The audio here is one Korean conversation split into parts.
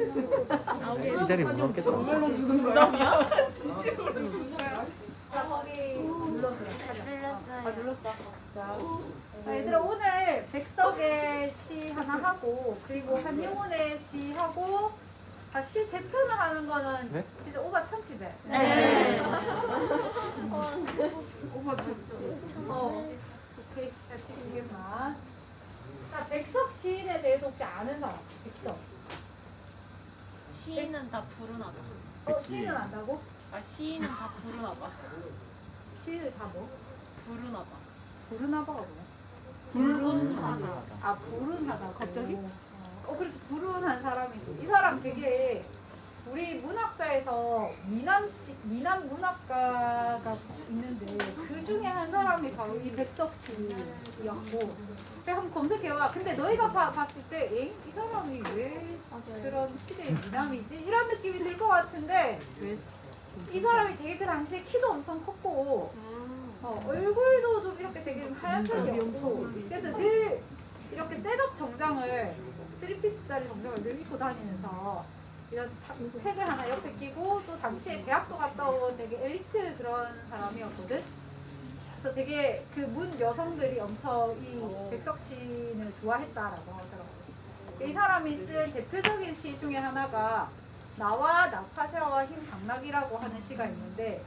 이 자리 못 넘겠다. 정말로 주는 거야? 진심으로 주는 거야? 자, 거기 눌렀어요. 눌렀어요. 눌렀어. 자, 얘들아 오늘 백석의 시 하나 하고 그리고 한용운의 시 하고 시 3편을 하는 거는 네? 진짜 오바 참치제. 네. 오빠 좋지. 오케이. 자, 지금 2개만. 자, 백석 시인에 대해서 혹시 아는 사람? 백석. 시인은 다 부르나 봐. 시인은 안다고? 아, 시인은 다 부르나 봐. 시를 다 뭐? 부르나 봐. 부르나바가 뭐야? 불운하다. 아, 불운하다. 갑자기? 그렇지. 불운한 사람이 있어. 이 사람 되게 우리 문학사에서 미남 문학가가 있는데 그 중에 한 사람이 바로 이 백석 씨였고 그래 한번 검색해봐. 근데 너희가 봤을 때 이 사람이 왜 그런 시대의 미남이지? 이런 느낌이 들 것 같은데 이 사람이 되게 그 당시에 키도 엄청 컸고 얼굴도 좀 이렇게 되게 하얀 편이었고 그래서 늘 이렇게 셋업 정장을 3피스짜리 정장을 늘 입고 다니면서 이런 책을 하나 옆에 끼고 또 당시에 대학도 갔다 온 되게 엘리트 그런 사람이었거든. 그래서 되게 그 문 여성들이 엄청 이 백석 시인을 좋아했다라고 하더라고요. 이 사람이 쓴 대표적인 시 중에 하나가 나와 나타샤와 흰 당나귀라고 하는 시가 있는데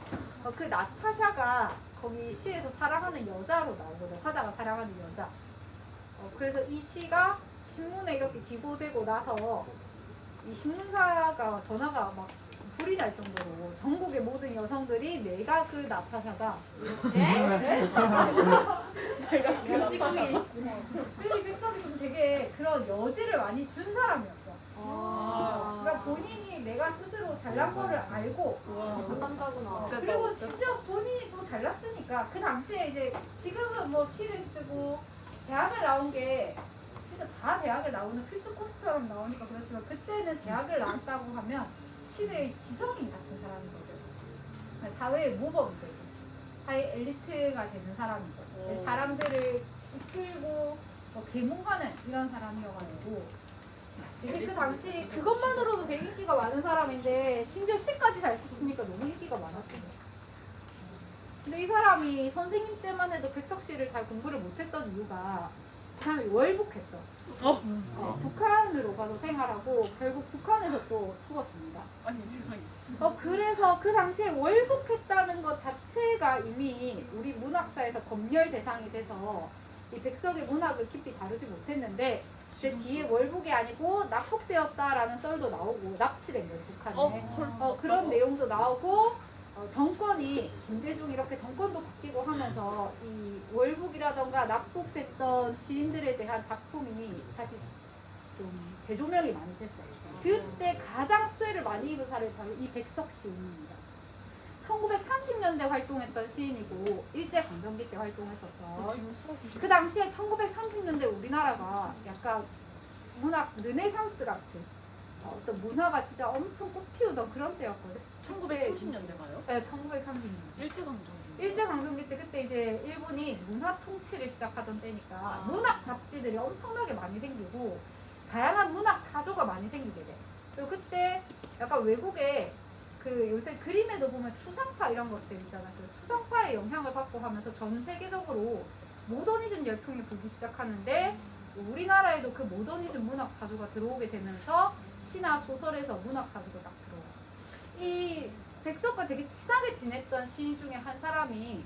그 나타샤가 거기 시에서 사랑하는 여자로 나오거든. 화자가 사랑하는 여자. 그래서 이 시가 신문에 이렇게 기고되고 나서 이 신문사가 전화가 막 불이 날 정도로 전국의 모든 여성들이 내가 그 나타샤다 이렇게 여직이 그리고 이 백석이 좀 되게 그런 여지를 많이 준 사람이었어. 그러니까 본인이 내가 스스로 잘난 거를 알고 못한다구나. 그리고 심지어 본인이 또 잘났으니까 그 당시에 이제 지금은 뭐 시를 쓰고 대학을 나온 게 진짜 다 대학을 나오는 필수 코스처럼 나오니까 그렇지만 그때는 대학을 나왔다고 하면 시대의 지성인 같은 사람이거든. 사회의 모범이거든. 사회 엘리트가 되는 사람이거든. 사람들을 이끌고 계몽하는 이런 사람이어가지고 되게 그 당시 그것만으로도 되게 인기가 많은 사람인데 심지어 시까지 잘 썼으니까 너무 인기가 많았거든. 근데 이 사람이 선생님 때만 해도 백석 시를 잘 공부를 못했던 이유가 그 사람이 월북했어. 북한으로 가서 생활하고 결국 북한에서 또 죽었습니다. 아니, 세상에. 그래서 그 당시에 월북했다는 것 자체가 이미 우리 문학사에서 검열 대상이 돼서 이 백석의 문학을 깊이 다루지 못했는데 제 뒤에 월북이 아니고 납북되었다라는 썰도 나오고 납치된 거예요, 북한에. 그런 내용도 나오고 정권이 김대중 이렇게 정권도 바뀌고 하면서 이 월북이라던가 납북됐던 시인들에 대한 작품이 다시 좀 재조명이 많이 됐어요. 그때 가장 수혜를 많이 입은 사람이 바로 이 백석 시인입니다. 1930년대 활동했던 시인이고 일제강점기 때 활동했었던 그 당시에 1930년대 우리나라가 약간 문학 르네상스 같은 어떤 문화가 진짜 엄청 꽃피우던 그런 때였거든. 1930년대가요? 네, 1930년. 일제강점기. 일제강점기 때 그때 이제 일본이 문화 통치를 시작하던 때니까 문학 잡지들이 엄청나게 많이 생기고 다양한 문학 사조가 많이 생기게 돼. 그리고 그때 약간 외국에 그 요새 그림에도 보면 추상파 이런 것들 있잖아. 그 추상파의 영향을 받고 하면서 전 세계적으로 모더니즘 열풍이 불기 시작하는데 우리나라에도 그 모더니즘 문학 사조가 들어오게 되면서 시나 소설에서 문학 사조가 딱 들어와요. 이 백석과 되게 친하게 지냈던 시인 중에 한 사람이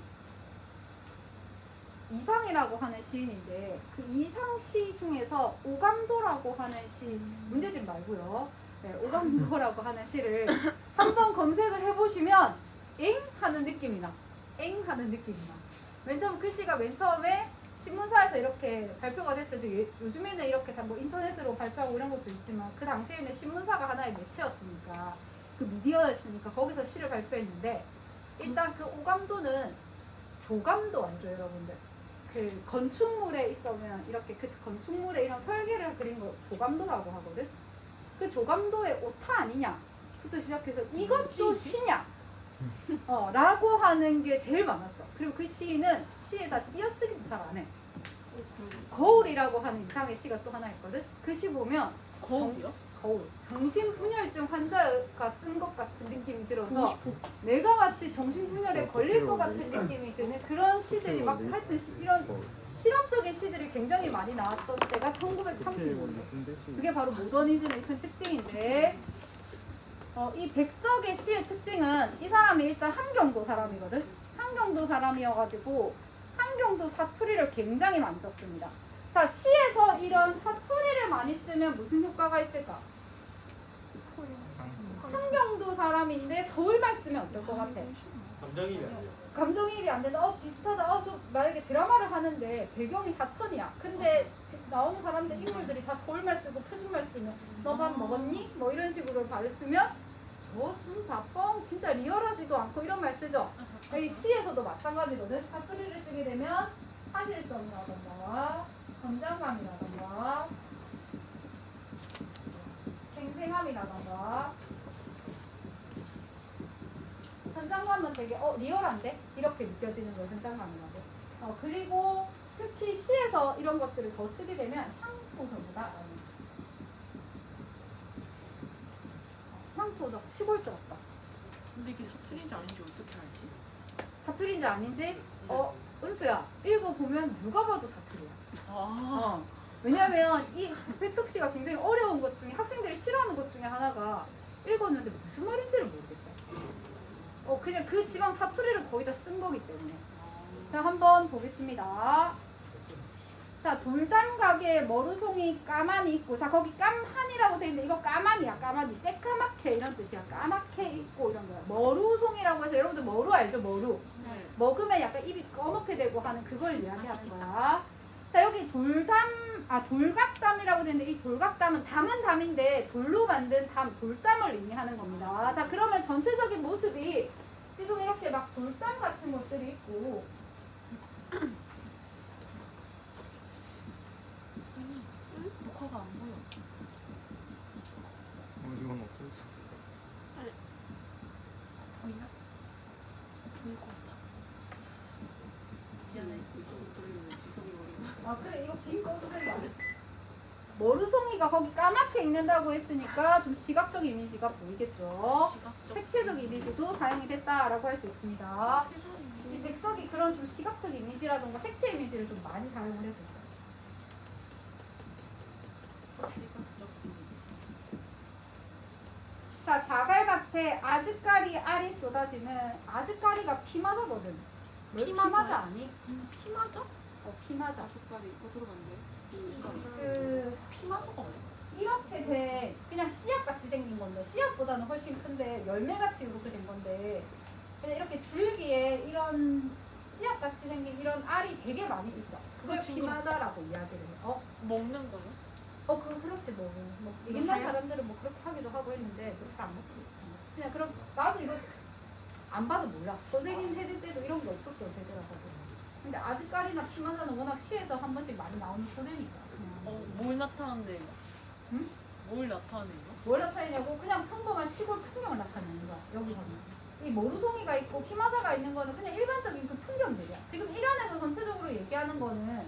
이상이라고 하는 시인인데 그 이상 시 중에서 오감도라고 하는 시 문제집 말고요. 네, 오감도라고 하는 시를 한번 검색을 해보시면 엥? 하는 느낌이 나. 엥? 하는 느낌이 나. 맨 처음 그 시가 맨 처음에 신문사에서 이렇게 발표가 됐을 때 요즘에는 이렇게 다 뭐 인터넷으로 발표하고 이런 것도 있지만 그 당시에는 신문사가 하나의 매체였으니까 그 미디어였으니까 거기서 시를 발표했는데 일단 그 오감도는 조감도 아니죠 여러분들. 그 건축물에 있으면 이렇게 그 건축물에 이런 설계를 그린 거 조감도라고 하거든. 그 조감도의 오타 아니냐부터 시작해서 이것도 시냐 라고 하는 게 제일 많았어. 그리고 그 시인은 시에다 띄어쓰기도 잘 안 해. 거울이라고 하는 이상의 시가 또 하나 있거든. 그 시 보면 거울이요? 거울. 정신분열증 환자가 쓴 것 같은 느낌이 들어서 내가 마치 정신분열에 걸릴 것 같은 느낌이 드는 그런 시들이 막 하여튼 이런 실험적인 시들이 굉장히 많이 나왔던 때가 1935년. 그게 바로 모더니즘의 큰 특징인데 이 백석의 시의 특징은 이 사람이 일단 함경도 사람이거든. 함경도 사람이어가지고 함경도 사투리를 굉장히 많이 썼습니다. 자, 시에서 이런 사투리를 많이 쓰면 무슨 효과가 있을까? 함경도 사람인데 서울말 쓰면 어떨 것 같아? 감정이입이 안 돼요. 감정이입이 안 된다. 비슷하다. 좀 만약에 드라마를 하는데 배경이 사천이야. 근데 나오는 사람들 인물들이 다 서울말 쓰고 표준말 쓰면 너 밥 먹었니? 뭐 이런 식으로 말을 쓰면 저순 다뻥 진짜 리얼하지도 않고 이런 말 쓰죠. 이 시에서도 마찬가지거든. 사투리를 쓰게 되면 사실성이라던가 건장감이라던가 생생함이라던가 현장감은 되게 리얼한데? 이렇게 느껴지는 걸 현장감이라고. 그리고 특히 시에서 이런 것들을 더 쓰게 되면 향토적이다. 향토적, 시골스럽다. 근데 이게 사투리인지 아닌지 어떻게 알지? 사투리인지 아닌지? 은수야, 읽어보면 누가 봐도 사투리야. 왜냐면 이 백석 씨가 굉장히 어려운 것 중에 학생들이 싫어하는 것 중에 하나가 읽었는데 무슨 말인지를 모르겠어요. 그냥 그 지방 사투리를 거의 다 쓴 거기 때문에. 자, 한번 보겠습니다. 자, 돌담 가게에 머루송이 까만이 있고, 자, 거기 깜한이라고 되어 있는데 이거 까만이야. 까만이 새까맣게 이런 뜻이야. 까맣게 있고 이런 거야. 머루송이라고 해서 여러분들 머루 알죠? 머루. 네. 먹으면 약간 입이 꺼멓게 되고 하는 그걸 이야기하는 거야. 자, 여기 돌각담이라고 되는데 이 돌각담은 담은 담인데 돌로 만든 돌담을 의미하는 겁니다. 자, 그러면 전체적인 모습이 지금 이렇게 막 돌담 같은 것들이 있고 녹화가 안 보여. 이건 없어졌어. 보이나? 보일 것 같아. 미안해. 이쪽으로 돌리면 지성이 머리가. 그래, 이거 빈 꺼도 된다. 머루송이가 거기 까맣게 있는다고 했으니까 좀 시각적 이미지가 보이겠죠. 시각적. 색채적 이미지도 사용이 됐다라고 할 수 있습니다. 이 백석이 그런 좀 시각적 이미지라던가 색채 이미지를 좀 많이 사용을 했었어요. 시각적 이미지. 자, 자갈밭에 아즈까리 알이 쏟아지는 아즈까리가 피마자거든. 피마자 아니? 피마저? 피마자. 아주까리 이거 들어봤는데. 그 피마저가 뭐야? 이렇게 된 그냥 씨앗같이 생긴 건데 씨앗보다는 훨씬 큰데 열매같이 이렇게 된 건데 그냥 이렇게 줄기에 이런 씨앗같이 생긴 이런 알이 되게 많이 있어. 그걸 지금 피마자라고 이야기를 해. 먹는 거는? 그렇지 뭐 옛날 사람들은 뭐 그렇게 하기도 하고 했는데 잘 안 먹지. 그냥 그럼 나도 이거 안 봐도 몰라. 선생님 세대 때도 이런 게 없었어 세대라서. 근데 아즈까리나 피마자는 워낙 시에서 한 번씩 많이 나오는 소재니까. 뭘 나타나는데? 응? 뭘 나타내는 거? 뭘 나타내냐고 그냥 평범한 시골 풍경을 나타내는 거야. 여기서는. 이 모루송이가 있고 피마자가 있는 거는 그냥 일반적인 그 풍경들이야. 지금 1안에서 전체적으로 얘기하는 거는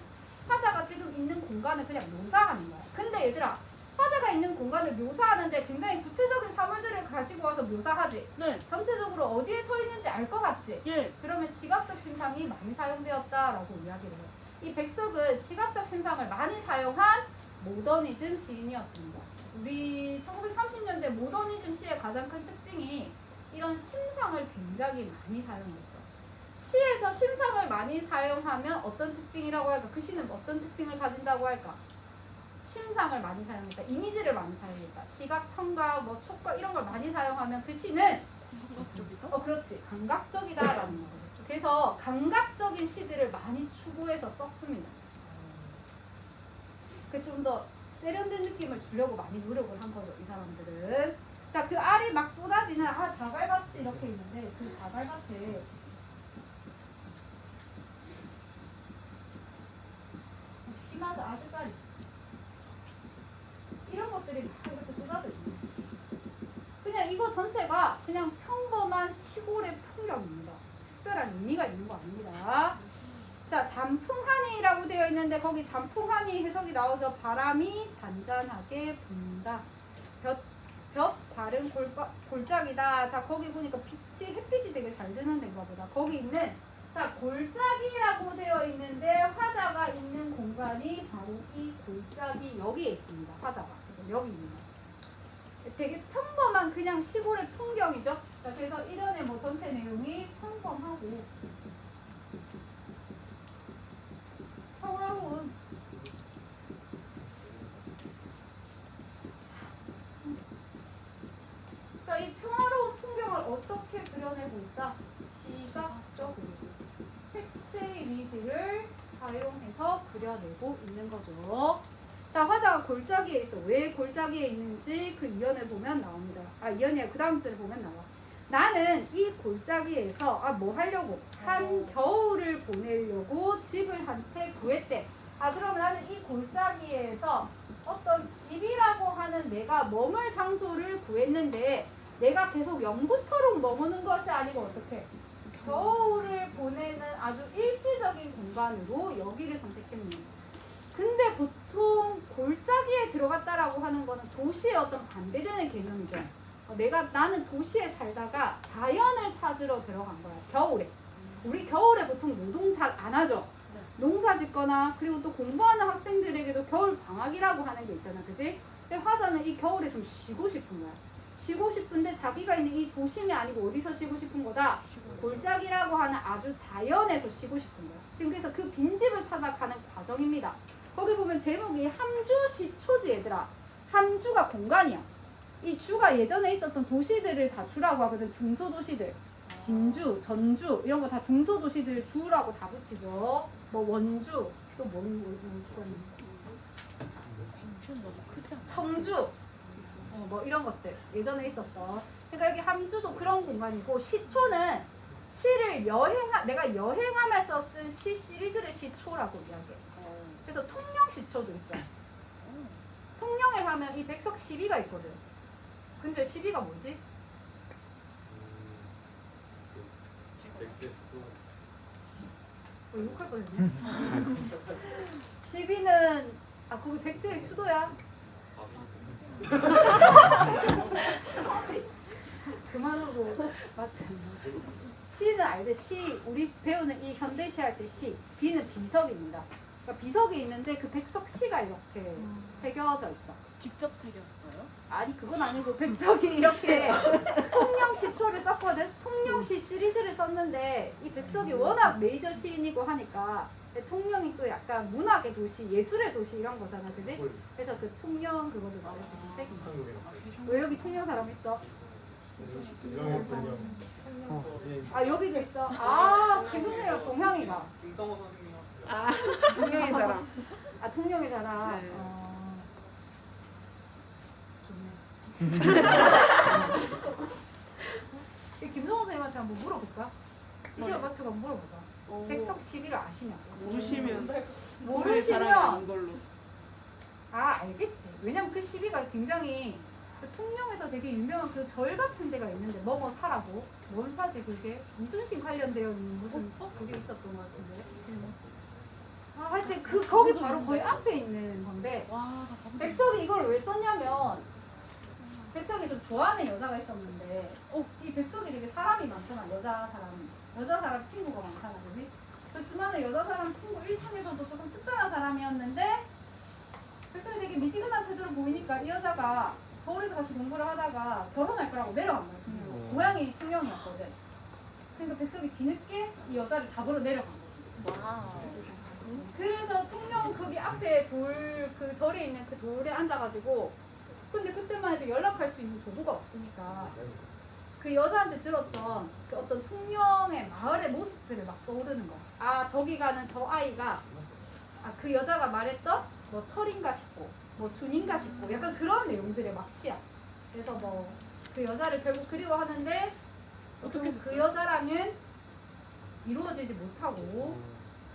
화자가 지금 있는 공간을 그냥 묘사하는 거야. 근데 얘들아, 화자가 있는 공간을 묘사하는데 굉장히 구체적인 사물들을 가지고 와서 묘사하지. 네. 전체적으로 어디에 서 있는지 알 것 같지? 예. 그러면 시각적 심상이 많이 사용되었다라고 이야기를 해요. 이 백석은 시각적 심상을 많이 사용한 모더니즘 시인이었습니다. 우리 1930년대 모더니즘 시의 가장 큰 특징이 이런 심상을 굉장히 많이 사용했어. 시에서 심상을 많이 사용하면 어떤 특징이라고 할까? 그 시는 어떤 특징을 가진다고 할까? 심상을 많이 사용했다. 이미지를 많이 사용했다. 시각, 청각, 촉각 이런 걸 많이 사용하면 그 시는 감각적이다? 그렇지. 감각적이다라는 거죠. 그래서 감각적인 시들을 많이 추구해서 썼습니다. 그 좀 더 세련된 느낌을 주려고 많이 노력을 한 거죠, 이 사람들은. 자, 그 알이 막 쏟아지는 자갈밭이 이렇게 있는데 그 자갈밭에 피마자 아즈까리 이런 것들이 막 이렇게 쏟아져 있는 그냥 이거 전체가 그냥 평범한 시골의 풍경입니다. 특별한 의미가 있는 거 아닙니다. 자, 잔풍하니라고 되어 있는데 거기 잔풍하니 해석이 나오죠. 바람이 잔잔하게 분다. 다른 골짜기다. 자 거기 보니까 햇빛이 되게 잘 드는 데인가 보다. 거기 있는 자 골짜기라고 되어 있는데 화자가 있는 공간이 바로 이 골짜기 여기에 있습니다. 화자가 지금 여기 있는 거. 되게 평범한 그냥 시골의 풍경이죠. 자 그래서 1연의 뭐 전체 내용이 평범하고 평화로운 자, 이 평화로운 풍경을 어떻게 그려내고 있다? 시각적으로 색채 이미지를 사용해서 그려내고 있는 거죠. 자, 화자가 골짜기에 있어. 왜 골짜기에 있는지 그 이연을 보면 나옵니다. 아, 이연이야. 그 다음 줄을 보면 나와. 나는 이 골짜기에서 뭐 하려고? 한겨울을 보내려고 집을 한 채 구했대. 그럼 나는 이 골짜기에서 어떤 집이라고 하는 내가 머물 장소를 구했는데 내가 계속 영구토록 머무는 것이 아니고 어떻게? 겨울을 보내는 아주 일시적인 공간으로 여기를 선택했네요. 근데 보통 골짜기에 들어갔다라고 하는 거는 도시의 어떤 반대되는 개념이죠. 나는 도시에 살다가 자연을 찾으러 들어간 거야. 겨울에. 우리 겨울에 보통 노동 잘 안 하죠. 농사 짓거나 그리고 또 공부하는 학생들에게도 겨울 방학이라고 하는 게 있잖아. 그지? 근데 화자는 이 겨울에 좀 쉬고 싶은 거야. 쉬고 싶은데 자기가 있는 이 도심이 아니고 어디서 쉬고 싶은 거다? 골짜기라고 하는 아주 자연에서 쉬고 싶은 거야. 지금 그래서 그 빈집을 찾아가는 과정입니다. 거기 보면 제목이 함주시초지 얘들아. 함주가 공간이야. 이 주가 예전에 있었던 도시들을 다 주라고 하거든. 중소도시들. 진주, 전주 이런 거 다 중소도시들 주라고 다 붙이죠. 뭐 원주 또 뭔 주가 있는 광주는 너무 크지 않아? 청주 뭐 이런 것들 예전에 있었던. 그러니까 여기 함주도 그런 공간이고 시초는 시를 내가 여행하면서 쓴 시 시리즈를 시초라고 이야기해. 그래서 통영 시초도 있어. 통영에 가면 이 백석 12가 있거든. 근데 12가 뭐지? 욕할 뻔했네. 12는 거기 백제의 수도야. 그만하고 맞지? 시는 알죠? 시 우리 배우는 이 현대시 할 때 시. 비는 비석입니다. 그러니까 비석이 있는데 그 백석 시가 이렇게 새겨져 있어. 직접 새겼어요? 아니 그건 아니고 백석이 이렇게 통영시초를 썼거든. 통영시 시리즈를 썼는데 이 백석이 워낙 메이저 시인이고 하니까 통영이 또 약간 문학의 도시, 예술의 도시 이런 거잖아, 그지? 그래서 그 통영 그거를 말해서 색이. 왜 여기 통영 사람 있어? 여기도 있어. 김성래랑 동향이가. 동영이 자랑. 통영의 자랑. 네. 김성호 선생님한테 한번 물어볼까? 이 시간 맞추고 한번 물어보자. 백석 11을 아시냐고. 모르시면 모르시면 걸로. 알겠지. 왜냐면 그 12가 굉장히 그 통영에서 되게 유명한 그 절 같은 데가 있는데 뭐뭐 사라고. 뭔 사지 그게? 이순신 관련되어 있는 무슨 그게 있었던 것 같은데. 하여튼 거기 바로 거의 앞에 있는 건데 와, 나 가본 적 백석이 이걸 왜 썼냐면 백석이 좀 좋아하는 여자가 있었는데 이 백석이 되게 사람이 많잖아. 여자 사람 친구가 많잖아. 그지? 그 수많은 여자 사람 친구 1순위에서도 조금 특별한 사람이었는데 백석이 되게 미지근한 태도를 보이니까 이 여자가 서울에서 같이 공부를 하다가 결혼할 거라고 내려간 거야. 고향이 통영이었거든. 그러니까 백석이 뒤늦게 이 여자를 잡으러 내려간 거지. 와우. 그래서 통영 거기 앞에 그 절에 있는 그 돌에 앉아가지고 근데 그때만 해도 연락할 수 있는 도구가 없으니까 그 여자한테 들었던 그 어떤 통영의 마을의 모습들을 막 떠오르는 거야. 저기 가는 저 아이가 그 여자가 말했던 뭐 철인가 싶고 뭐 순인가 싶고 약간 그런 내용들의 막 시야. 그래서 뭐 그 여자를 결국 그리워하는데 어떻게 그 됐어요? 여자랑은 이루어지지 못하고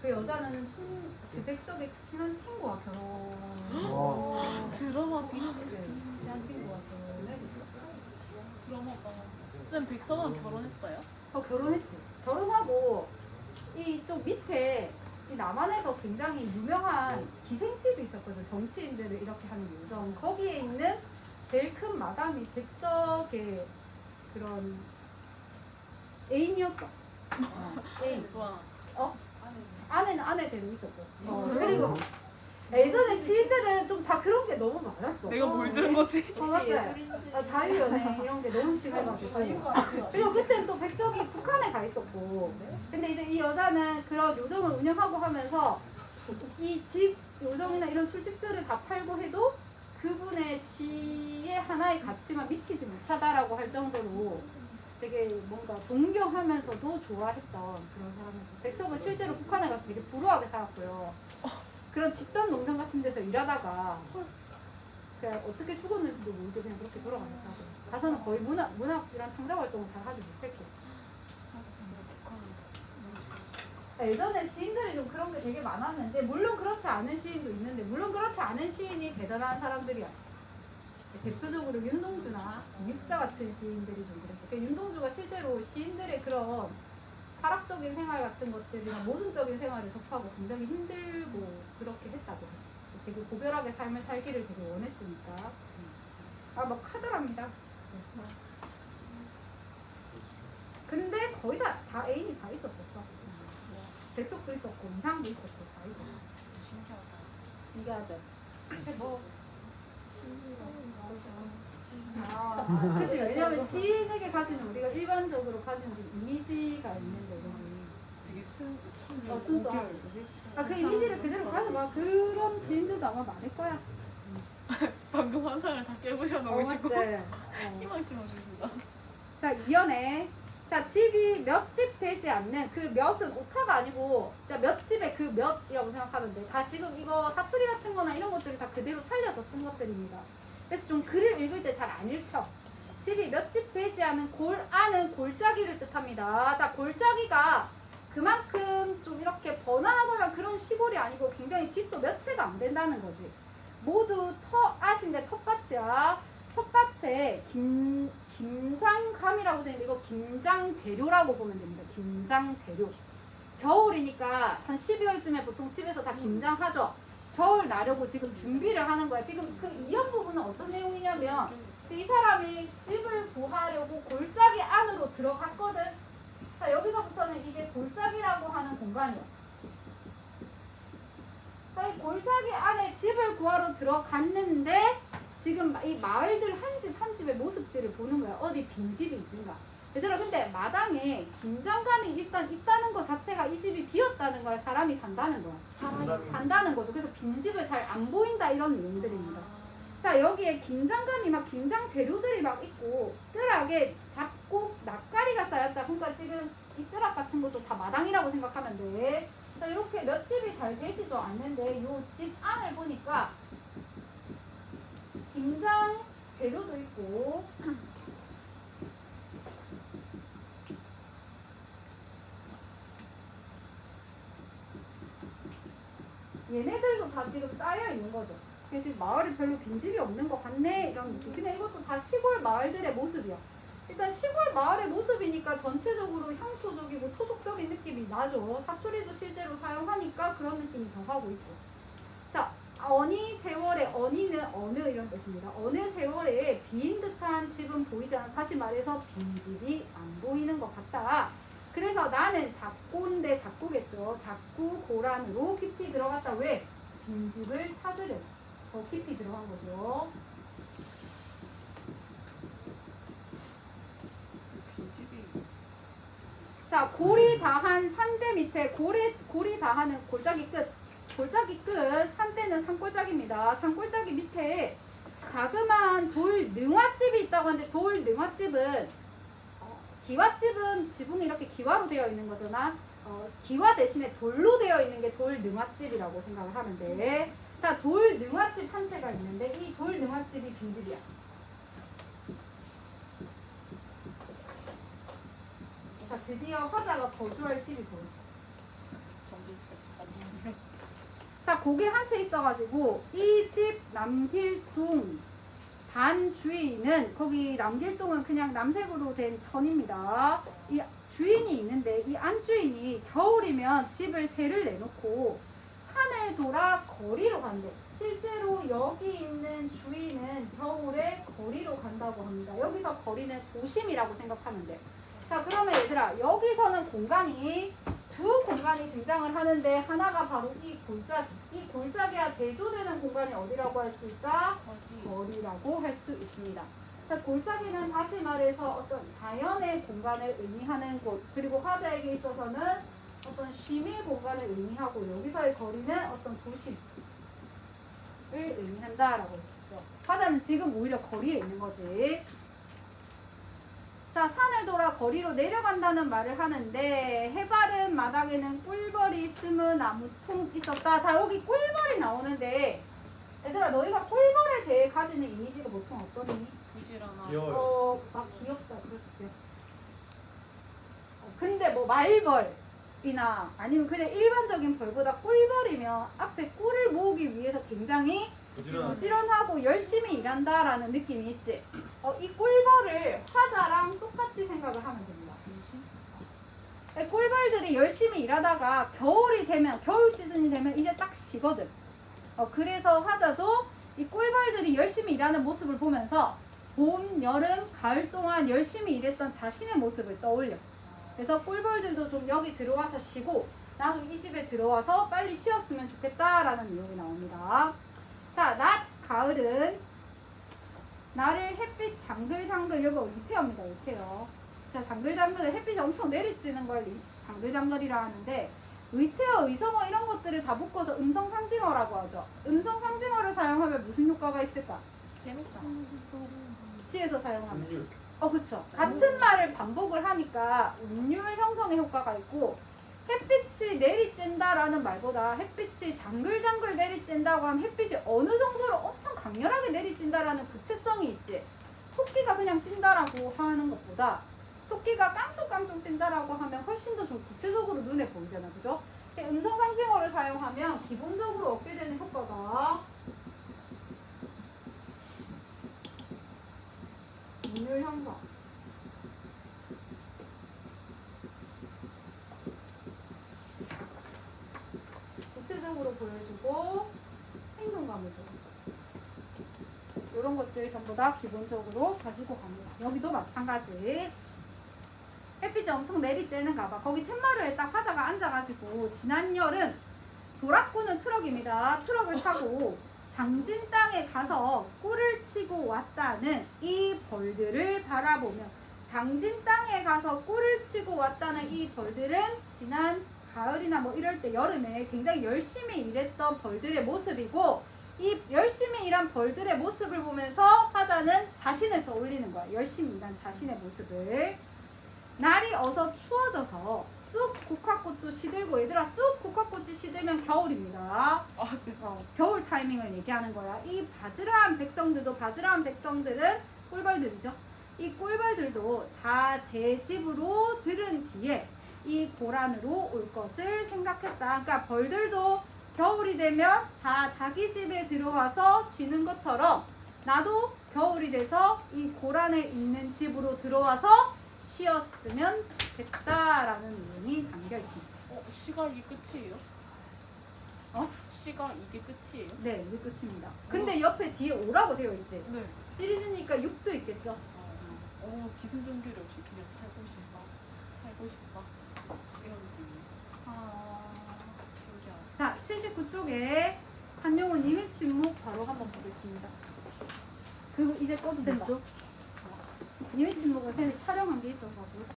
그 여자는 그 백석의 친한 친구와 결혼. 드라마 친한 친구와 결혼을 드라마가. 쌤 백석은 결혼했어요? 결혼했지. 결혼하고 이 좀 밑에 이 남한에서 굉장히 유명한 기생집이 있었거든. 정치인들을 이렇게 하는 요정. 거기에 있는 제일 큰 마담이 백석의 그런 애인이었어. 애인. 와. 아내는 아내대로 있었고. 그리고 예전에 시인들은 좀 다 그런 게 너무 많았어. 내가 뭘 들은 거지? 맞지? 자유연애 이런 게 너무 심해가지고. 그리고 그때는 또 백석이 북한에 가 있었고. 근데 이제 이 여자는 그런 요정을 운영하고 하면서 이 집 요정이나 이런 술집들을 다 팔고 해도 그분의 시의 하나의 가치만 미치지 못하다라고 할 정도로 되게 뭔가 존경하면서도 좋아했던 그런 사람이었어요. 백석은 실제로 북한에 가서 되게 불우하게 살았고요. 그런 집단 농장 같은 데서 일하다가 그냥 어떻게 죽었는지도 모르게 그냥 그렇게 돌아가셨다고. 가서는 거의 문학이랑 창작 활동을 잘 하지 못했고. 예전에 시인들이 좀 그런 게 되게 많았는데 물론 그렇지 않은 시인도 있는데 물론 그렇지 않은 시인이 대단한 사람들이야. 대표적으로 윤동주나 육사 같은 시인들이 좀 그랬고 그러니까 윤동주가 실제로 시인들의 그런 파락적인 생활 같은 것들이나 모순적인 생활을 접하고 굉장히 힘들고 그렇게 했다고 해요. 되게 고별하게 삶을 살기를 되게 원했으니까 막 하더랍니다. 근데 거의 다 애인이 다 있었었어. 백석도 있었고 이상도 있었고 다 있었어. 신기하죠? 뭐 그치. 왜냐면 시인에게 가지는 우리가 일반적으로 가지는 좀 이미지가 있는데 되게 순수 청년. 순수하고 그 이미지를 그대로 가져봐. 그런 시인들도 아마 많을 거야. 방금 환상을 다 깨부셔 놓으시고 맞지? 희망 심어주신다. 자, 이연에 자, 집이 몇 집 되지 않는 그 몇은 오타가 아니고 자, 몇 집의 그 몇이라고 생각하면 돼. 다 지금 이거 사투리 같은 거나 이런 것들을 다 그대로 살려서 쓴 것들입니다. 그래서 좀 글을 읽을 때 잘 안 읽혀. 집이 몇 집 되지 않은 골안은 골짜기를 뜻합니다. 자, 골짜기가 그만큼 좀 이렇게 번화하거나 그런 시골이 아니고 굉장히 집도 몇 채가 안 된다는 거지. 모두 텃밭인데 텃밭이야. 텃밭에 김장감이라고 되는데 이거 김장재료라고 보면 됩니다. 김장재료. 겨울이니까 한 12월쯤에 보통 집에서 다 김장하죠. 겨울 나려고 지금 준비를 하는 거야. 지금 그 이연 부분은 어떤 내용이냐면 이 사람이 집을 구하려고 골짜기 안으로 들어갔거든. 자, 여기서부터는 이제 골짜기라고 하는 공간이야. 자, 이 골짜기 안에 집을 구하러 들어갔는데 지금 이 마을들 한 집 한 집의 모습들을 보는 거야. 어디 빈집이 있는가. 얘들아, 근데 마당에 김장감이 일단 있다는 것 자체가 이 집이 비었다는 거야. 사람이 산다는 거야. 산다는 거죠. 그래서 빈집을 잘 안 보인다 이런 내용들입니다. 자, 여기에 김장감이 막 김장 재료들이 막 있고 뜰악에 잡곡 낯가리가 쌓였다. 그러니까 지금 이 뜰악 같은 것도 다 마당이라고 생각하면 돼. 자, 이렇게 몇 집이 잘 되지도 않는데 요 집 안을 보니까 김장 재료도 있고 얘네들도 다 지금 쌓여 있는 거죠. 그래서 지금 마을이 별로 빈집이 없는 것 같네 이런 느낌. 근데 이것도 다 시골 마을들의 모습이야. 일단 시골 마을의 모습이니까 전체적으로 향토적이고 토속적인 느낌이 나죠. 사투리도 실제로 사용하니까 그런 느낌이 더 하고 있고. 자, 어니 세월에, 어니는 어느 이런 뜻입니다. 어느 세월에 빈 듯한 집은 보이지 않아. 다시 말해서 빈집이 안 보이는 것 같다. 그래서 나는 작고인데 작고겠죠. 작고 고란으로 깊이 들어갔다. 왜? 빈집을 찾으려고 더 깊이 들어간 거죠. 자, 골이 다한 산대 밑에 골이 다하는 골짜기 끝. 골짜기 끝, 산대는 산골짜기입니다. 산골짜기 밑에 자그마한 돌 능화집이 있다고 하는데 돌 능화집은 기와집은 지붕이 이렇게 기와로 되어 있는 거잖아. 기와 대신에 돌로 되어 있는 게 돌 능화집이라고 생각을 하면 돼. 자, 돌 능화집 한 채가 있는데 이 돌 능화집이 빈집이야. 자, 드디어 화자가 거주할 집이 보여. 자, 고개 한 채 있어가지고 이 집 남길동 단 주인은 거기 남길동은 그냥 남색으로 된 천입니다. 이 주인이 있는데 이 안주인이 겨울이면 집을 새를 내놓고 산을 돌아 거리로 간대. 실제로 여기 있는 주인은 겨울에 거리로 간다고 합니다. 여기서 거리는 도심이라고 생각하면 돼. 자, 그러면 얘들아, 여기서는 공간이 두 공간이 등장을 하는데 하나가 바로 이 골짜기. 이 골짜기와 대조되는 공간이 어디라고 할 수 있다? 거리라고 할 수 있습니다. 자, 골짜기는 다시 말해서 어떤 자연의 공간을 의미하는 곳, 그리고 화자에게 있어서는 어떤 쉼의 공간을 의미하고, 여기서의 거리는 어떤 도심을 의미한다라고 했었죠. 화자는 지금 오히려 거리에 있는 거지. 자, 산을 돌아 거리로 내려간다는 말을 하는데, 해바른 마당에는 꿀벌이 스무 나무통 있었다. 자, 여기 꿀벌이 나오는데, 얘들아, 너희가 꿀벌에 대해 가지는 이미지가 보통 어떠니? 부지런한. 귀여워요. 귀엽다. 그렇지, 귀엽지. 근데 뭐 말벌이나 아니면 그냥 일반적인 벌보다 꿀벌이면 앞에 꿀을 모으기 위해서 굉장히 부지런하고 열심히 일한다라는 느낌이 있지. 이 꿀벌을 화자랑 똑같이 생각을 하면 됩니다. 꿀벌들이 열심히 일하다가 겨울이 되면, 겨울 시즌이 되면 이제 딱 쉬거든. 그래서 화자도 이 꿀벌들이 열심히 일하는 모습을 보면서 봄, 여름, 가을 동안 열심히 일했던 자신의 모습을 떠올려. 그래서 꿀벌들도 좀 여기 들어와서 쉬고 나도 이 집에 들어와서 빨리 쉬었으면 좋겠다라는 내용이 나옵니다. 자, 낮, 가을은 나를 햇빛 장글장글, 여기 위태어입니다. 위태어. 자, 장글장글, 햇빛이 엄청 내리쬐는 걸 장글장글이라 하는데, 위태어, 의성어 이런 것들을 다 묶어서 음성상징어라고 하죠. 음성상징어를 사용하면 무슨 효과가 있을까? 재밌다. 시에서 사용하면. 음률. 그쵸. 같은 말을 반복을 하니까 운율 형성의 효과가 있고, 햇빛이 내리쬐다라는 말보다 햇빛이 장글장글 내리쬐다고 하면 햇빛이 어느 정도로 엄청 강렬하게 내리쬐다라는 구체성이 있지. 토끼가 그냥 뛴다라고 하는 것보다 토끼가 깡총깡총 뛴다라고 하면 훨씬 더 좀 구체적으로 눈에 보이잖아. 그죠? 음성상징어를 사용하면 기본적으로 얻게 되는 효과가 운율 형성. 구체적으로 보여주고 행동감을 주고, 이런 것들 전부 다 기본적으로 가지고 갑니다. 여기도 마찬가지. 햇빛이 엄청 내리쬐는가 봐. 거기 텐마루에 딱 화자가 앉아가지고 지난 여름 도락구는 트럭입니다. 트럭을 타고 장진 땅에 가서 꿀을 치고 왔다는 이 벌들을 바라보며, 장진 땅에 가서 꿀을 치고 왔다는 이 벌들은 지난 가을이나 뭐 이럴 때 여름에 굉장히 열심히 일했던 벌들의 모습이고, 이 열심히 일한 벌들의 모습을 보면서 화자는 자신을 떠올리는 거야. 열심히 일한 자신의 모습을. 날이 어서 추워져서 쑥 국화꽃도 시들고, 얘들아, 쑥 국화꽃이 시들면 겨울입니다. 겨울 타이밍을 얘기하는 거야. 이 바지런한 백성들도, 바지런한 백성들은 꿀벌들이죠. 이 꿀벌들도 다 제 집으로 들은 뒤에 이 고란으로 올 것을 생각했다. 그러니까 벌들도 겨울이 되면 다 자기 집에 들어와서 쉬는 것처럼 나도 겨울이 돼서 이 고란에 있는 집으로 들어와서 쉬었으면 좋겠다라는 내용이 담겨 있습니다. 시가 이게 끝이에요? 시가 이게 끝이에요? 네, 이게 끝입니다. 근데 옆에 뒤에 오라고 되어 있지? 네. 시리즈니까 6도 있겠죠? 기승전결이 없이 그냥 살고 싶다. 살고 싶다. 이런 느낌이. 신기하다. 자, 79쪽에 한용운 님의 침묵 바로 한번 보겠습니다. 그리고 이제 꺼도 된다. 님의 침묵은 쌤이 촬영한 게 있어서